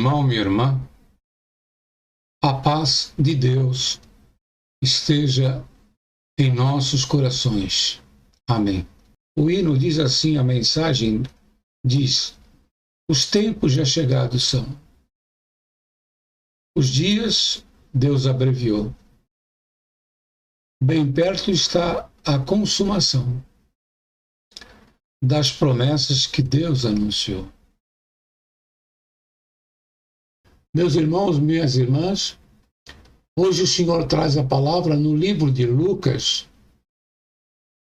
irmão, minha irmã, a paz de Deus esteja em nossos corações. Amém. O hino diz assim, a mensagem diz: os tempos já chegados são. Os dias Deus abreviou. Bem perto está a consumação das promessas que Deus anunciou. Meus irmãos, minhas irmãs, hoje o Senhor traz a palavra no livro de Lucas,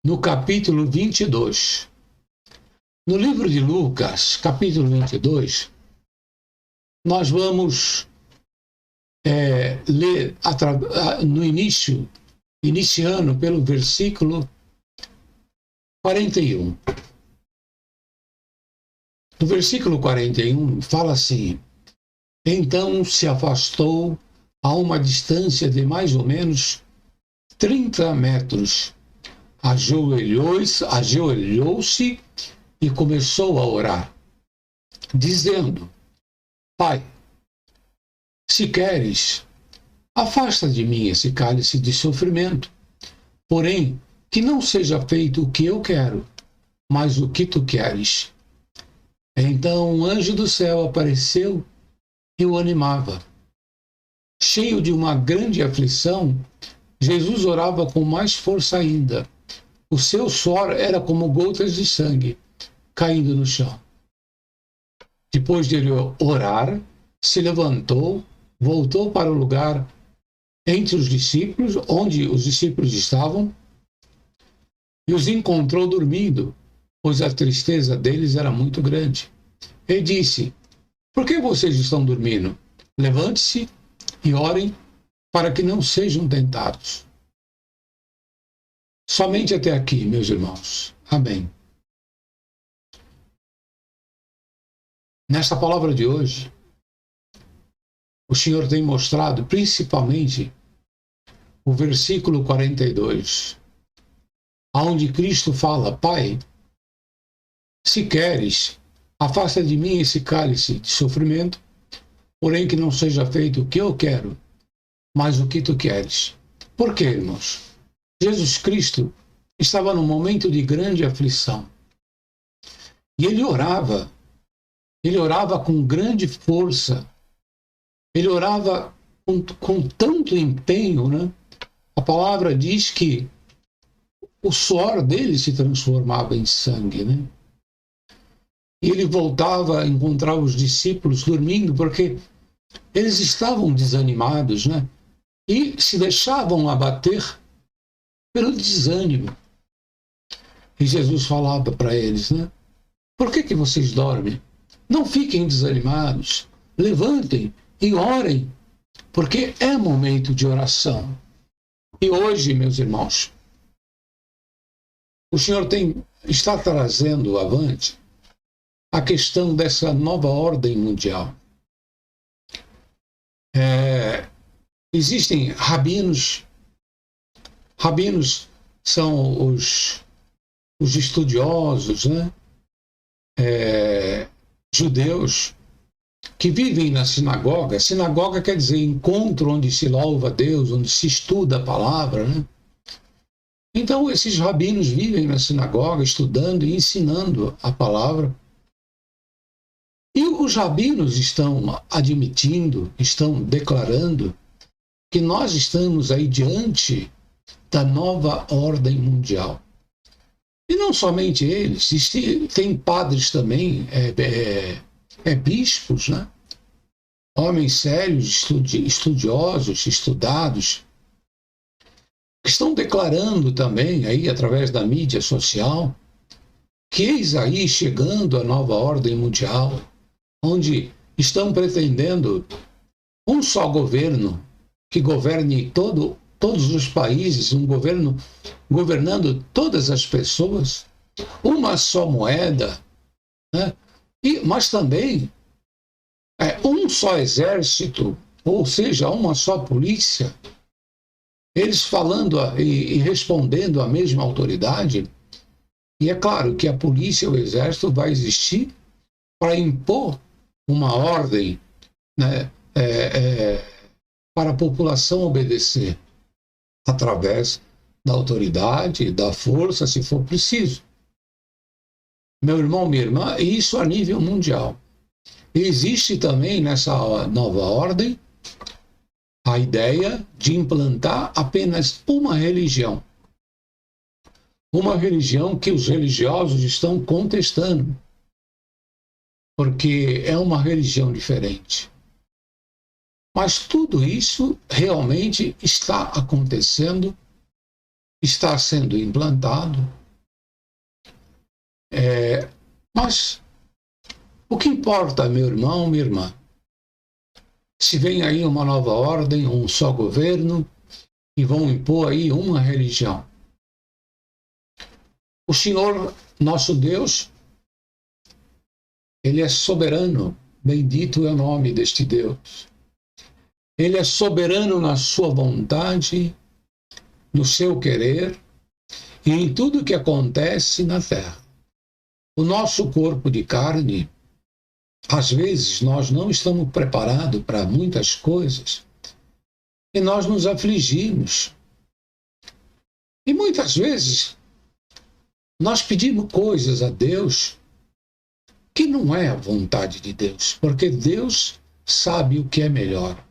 no capítulo 22. No livro de Lucas, capítulo 22, nós vamos ler no início, iniciando pelo versículo 41. No versículo 41 fala assim: então se afastou a uma distância de mais ou menos 30 metros, ajoelhou-se e começou a orar, dizendo: Pai, se queres, afasta de mim esse cálice de sofrimento, porém, que não seja feito o que eu quero, mas o que tu queres. Então um anjo do céu apareceu e o animava. Cheio de uma grande aflição, Jesus orava com mais força ainda. O seu suor era como gotas de sangue caindo no chão. Depois de ele orar, se levantou, voltou para o lugar entre os discípulos, onde os discípulos estavam, e os encontrou dormindo, pois a tristeza deles era muito grande. Ele disse: por que vocês estão dormindo? Levante-se e orem para que não sejam tentados. Somente até aqui, meus irmãos. Amém. Nesta palavra de hoje, o Senhor tem mostrado principalmente o versículo 42, onde Cristo fala: Pai, se queres, afasta de mim esse cálice de sofrimento, porém que não seja feito o que eu quero, mas o que tu queres. Por quê, irmãos? Jesus Cristo estava num momento de grande aflição. E ele orava com grande força, ele orava com tanto empenho, né? A palavra diz que o suor dele se transformava em sangue, né? E ele voltava a encontrar os discípulos dormindo, porque eles estavam desanimados, né? E se deixavam abater pelo desânimo. E Jesus falava para eles, né? Por que vocês dormem? Não fiquem desanimados. Levantem e orem, porque é momento de oração. E hoje, meus irmãos, o Senhor está trazendo avante a questão dessa nova ordem mundial. Existem rabinos. Rabinos são os estudiosos, né? Judeus que vivem na sinagoga. Sinagoga quer dizer encontro onde se louva a Deus, onde se estuda a palavra, né? Então esses rabinos vivem na sinagoga estudando e ensinando a palavra. E os rabinos estão admitindo, estão declarando que nós estamos aí diante da nova ordem mundial. E não somente eles, tem padres também, bispos, né? Homens sérios, estudiosos, estudados, que estão declarando também aí através da mídia social que eis aí chegando a nova ordem mundial, onde estão pretendendo um só governo que governe todos os países, um governo governando todas as pessoas, uma só moeda, né? Mas também um só exército, ou seja, uma só polícia. Eles falando e respondendo à mesma autoridade. E é claro que a polícia e o exército vai existir para impor uma ordem né, para a população obedecer através da autoridade, da força, se for preciso. Meu irmão, minha irmã, isso a nível mundial. Existe também nessa nova ordem a ideia de implantar apenas uma religião. Uma religião que os religiosos estão contestando, porque é uma religião diferente. Mas tudo isso realmente está acontecendo, está sendo implantado. Mas o que importa, meu irmão, minha irmã, se vem aí uma nova ordem, um só governo, e vão impor aí uma religião. O Senhor, nosso Deus, Ele é soberano, bendito é o nome deste Deus. Ele é soberano na sua vontade, no seu querer e em tudo que acontece na terra. O nosso corpo de carne, às vezes nós não estamos preparados para muitas coisas e nós nos afligimos. E muitas vezes nós pedimos coisas a Deus que não é a vontade de Deus, porque Deus sabe o que é melhor.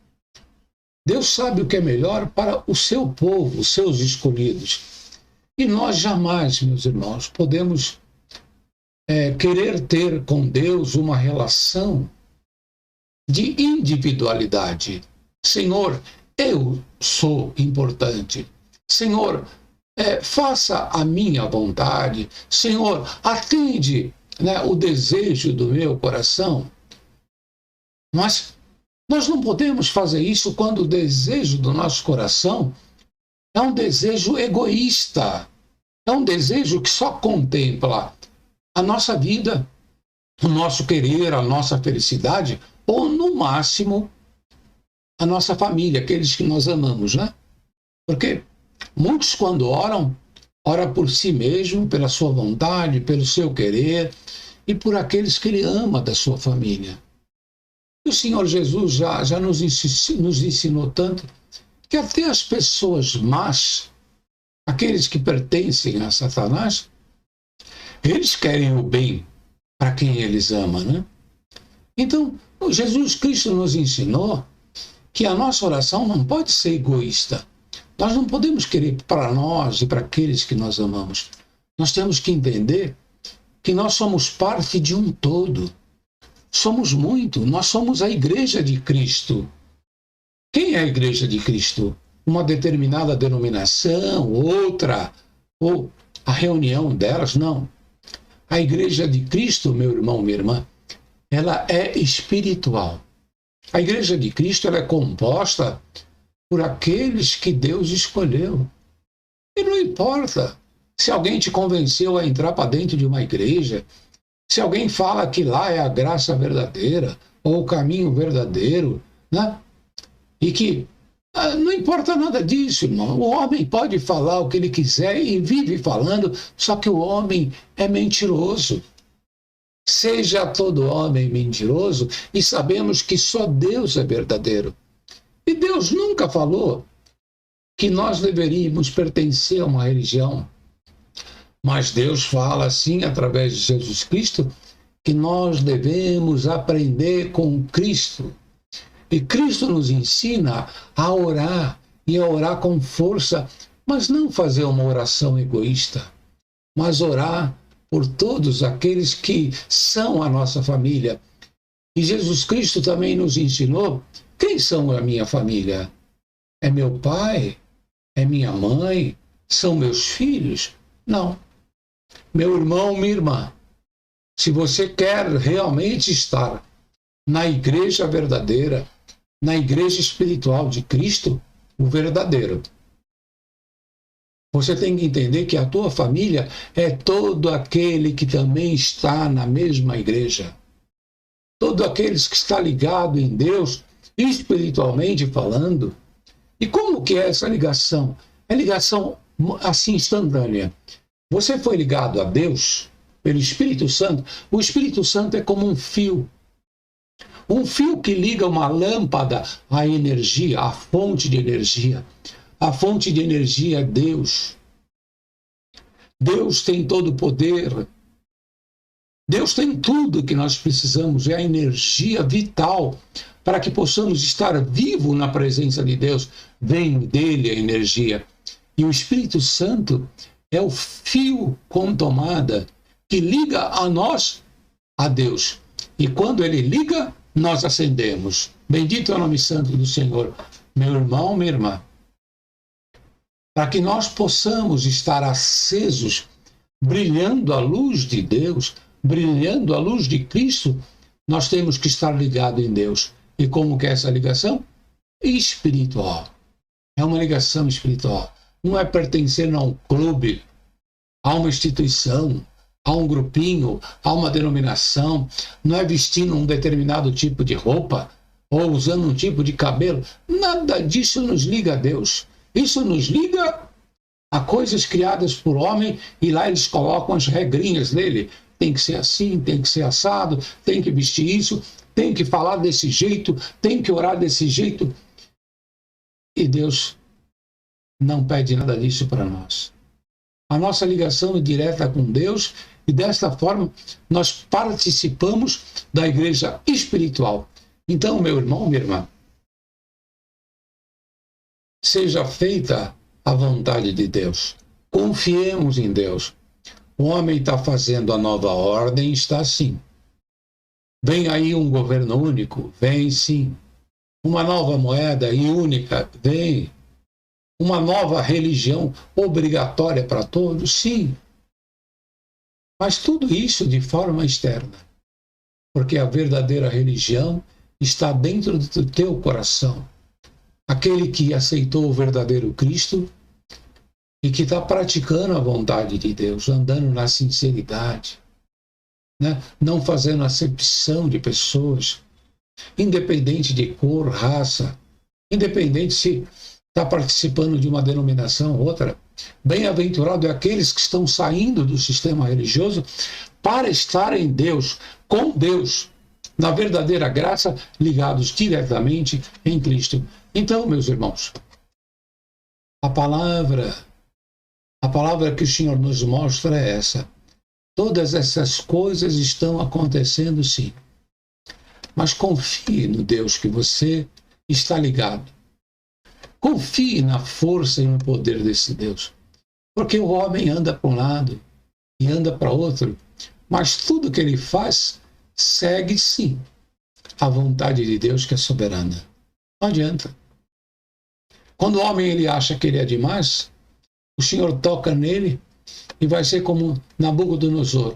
Deus sabe o que é melhor para o seu povo, os seus escolhidos. E nós jamais, meus irmãos, podemos querer ter com Deus uma relação de individualidade. Senhor, eu sou importante. Senhor, faça a minha vontade. Senhor, atende, né, o desejo do meu coração. Mas nós não podemos fazer isso quando o desejo do nosso coração é um desejo egoísta. É um desejo que só contempla a nossa vida, o nosso querer, a nossa felicidade, ou, no máximo, a nossa família, aqueles que nós amamos, né? Porque muitos, quando oram por si mesmo, pela sua vontade, pelo seu querer, e por aqueles que ele ama da sua família. E o Senhor Jesus já nos ensinou tanto que até as pessoas más, aqueles que pertencem a Satanás, eles querem o bem para quem eles amam, né? Então, Jesus Cristo nos ensinou que a nossa oração não pode ser egoísta. Nós não podemos querer para nós e para aqueles que nós amamos. Nós temos que entender que nós somos parte de um todo. Somos muito. Nós somos a Igreja de Cristo. Quem é a Igreja de Cristo? Uma determinada denominação, outra, ou a reunião delas? Não. A Igreja de Cristo, meu irmão, minha irmã, ela é espiritual. A Igreja de Cristo ela é composta por aqueles que Deus escolheu. E não importa se alguém te convenceu a entrar para dentro de uma igreja, se alguém fala que lá é a graça verdadeira, ou o caminho verdadeiro, né? E que não importa nada disso, irmão. O homem pode falar o que ele quiser e vive falando, só que o homem é mentiroso. Seja todo homem mentiroso, e sabemos que só Deus é verdadeiro. E Deus nunca falou que nós deveríamos pertencer a uma religião. Mas Deus fala, assim, através de Jesus Cristo, que nós devemos aprender com Cristo. E Cristo nos ensina a orar, e a orar com força, mas não fazer uma oração egoísta, mas orar por todos aqueles que são a nossa família. E Jesus Cristo também nos ensinou: quem são a minha família? É meu pai? É minha mãe? São meus filhos? Não. Meu irmão, minha irmã, se você quer realmente estar na igreja verdadeira, na igreja espiritual de Cristo, o verdadeiro, você tem que entender que a tua família é todo aquele que também está na mesma igreja. Todo aqueles que está ligado em Deus, espiritualmente falando. E como que é essa ligação? É ligação assim instantânea. Você foi ligado a Deus pelo Espírito Santo. O Espírito Santo é como um fio. Um fio que liga uma lâmpada à energia, à fonte de energia. A fonte de energia é Deus. Deus tem todo o poder. Deus tem tudo que nós precisamos, é a energia vital para que possamos estar vivos na presença de Deus. Vem dele a energia. E o Espírito Santo é o fio com tomada que liga a nós a Deus. E quando ele liga, nós acendemos. Bendito é o nome santo do Senhor. Meu irmão, minha irmã, para que nós possamos estar acesos, brilhando a luz de Deus, brilhando a luz de Cristo, nós temos que estar ligados em Deus. E como que é essa ligação? Espiritual. É uma ligação espiritual. Não é pertencer a um clube, a uma instituição, a um grupinho, a uma denominação. Não é vestindo um determinado tipo de roupa ou usando um tipo de cabelo. Nada disso nos liga a Deus. Isso nos liga a coisas criadas por homem e lá eles colocam as regrinhas dele. Tem que ser assim, tem que ser assado, tem que vestir isso, tem que falar desse jeito, tem que orar desse jeito. E Deus não pede nada disso para nós. A nossa ligação é direta com Deus e desta forma nós participamos da igreja espiritual. Então, meu irmão, minha irmã, seja feita a vontade de Deus. Confiemos em Deus. O homem está fazendo a nova ordem, está assim. Vem aí um governo único? Vem sim. Uma nova moeda e única? Vem. Uma nova religião obrigatória para todos? Sim. Mas tudo isso de forma externa. Porque a verdadeira religião está dentro do teu coração. Aquele que aceitou o verdadeiro Cristo e que está praticando a vontade de Deus, andando na sinceridade, né? Não fazendo acepção de pessoas, independente de cor, raça, independente se está participando de uma denominação ou outra. Bem-aventurado é aqueles que estão saindo do sistema religioso para estar em Deus, com Deus, na verdadeira graça, ligados diretamente em Cristo. Então, meus irmãos, a palavra que o Senhor nos mostra é essa. Todas essas coisas estão acontecendo, sim. Mas confie no Deus que você está ligado. Confie na força e no poder desse Deus. Porque o homem anda para um lado e anda para outro, mas tudo que ele faz segue, sim, a vontade de Deus que é soberana. Não adianta. Quando o homem ele acha que ele é demais, o Senhor toca nele e vai ser como Nabucodonosor.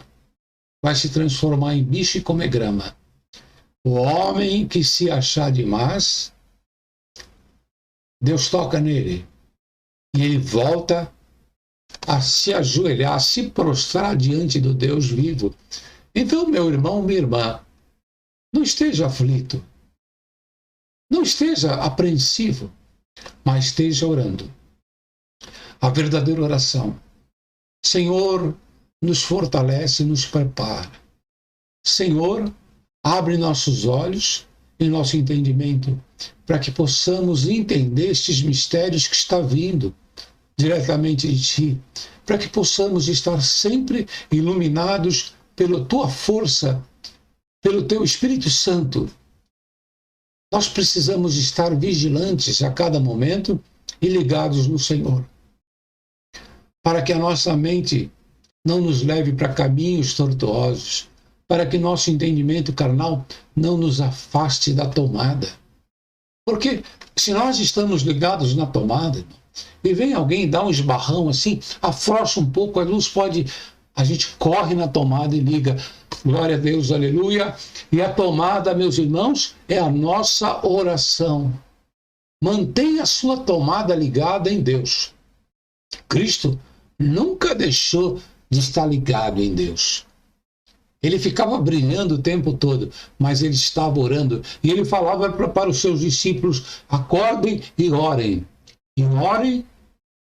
Vai se transformar em bicho e comer grama. O homem que se achar demais, Deus toca nele. E ele volta a se ajoelhar, a se prostrar diante do Deus vivo. Então, meu irmão, minha irmã, não esteja aflito. Não esteja apreensivo, mas esteja orando. A verdadeira oração. Senhor, nos fortalece e nos prepara. Senhor, abre nossos olhos e nosso entendimento para que possamos entender estes mistérios que está vindo diretamente de Ti, para que possamos estar sempre iluminados pela Tua força, pelo Teu Espírito Santo. Nós precisamos estar vigilantes a cada momento e ligados no Senhor, para que a nossa mente não nos leve para caminhos tortuosos, para que nosso entendimento carnal não nos afaste da tomada. Porque se nós estamos ligados na tomada, e vem alguém dar um esbarrão assim, afrouxa um pouco, a luz pode... A gente corre na tomada e liga. Glória a Deus, aleluia. E a tomada, meus irmãos, é a nossa oração. Mantenha a sua tomada ligada em Deus. Cristo nunca deixou de estar ligado em Deus. Ele ficava brilhando o tempo todo, mas ele estava orando. E ele falava para os seus discípulos, acordem e orem. E orem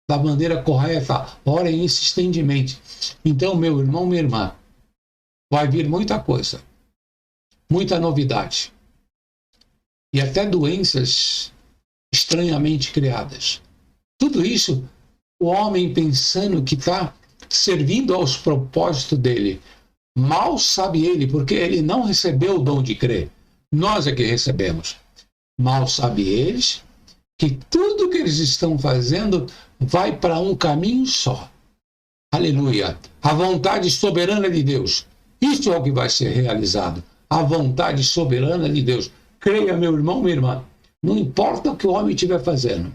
da maneira correta, orem insistentemente. Então, meu irmão, minha irmã, vai vir muita coisa, muita novidade. e até doenças estranhamente criadas. Tudo isso, o homem pensando que está servindo aos propósitos dele. Mal sabe ele, porque ele não recebeu o dom de crer. Nós é que recebemos. Mal sabe eles que tudo que eles estão fazendo vai para um caminho só. Aleluia! A vontade soberana de Deus. Isso é o que vai ser realizado. A vontade soberana de Deus. Creia, meu irmão, minha irmã. Não importa o que o homem estiver fazendo.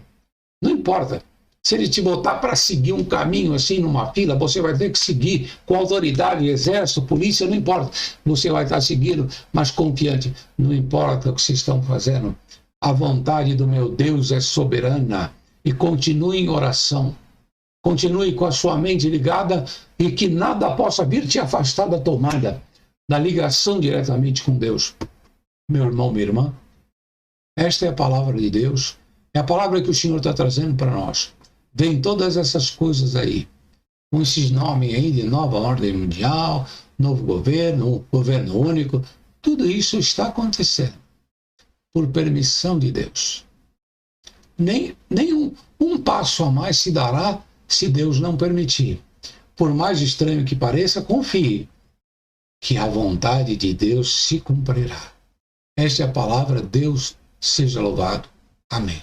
Não importa. Se ele te botar para seguir um caminho assim numa fila, você vai ter que seguir com autoridade, exército, polícia, não importa. Você vai estar seguindo, mas confiante. Não importa o que vocês estão fazendo. A vontade do meu Deus é soberana. E continue em oração. Continue com a sua mente ligada e que nada possa vir te afastar da tomada, da ligação diretamente com Deus. Meu irmão, minha irmã, esta é a palavra de Deus. É a palavra que o Senhor está trazendo para nós. Vem todas essas coisas aí, com esses nomes aí de nova ordem mundial, novo governo, governo único. Tudo isso está acontecendo por permissão de Deus. Nem um passo a mais se dará se Deus não permitir. Por mais estranho que pareça, confie que a vontade de Deus se cumprirá. Esta é a palavra. Deus seja louvado. Amém.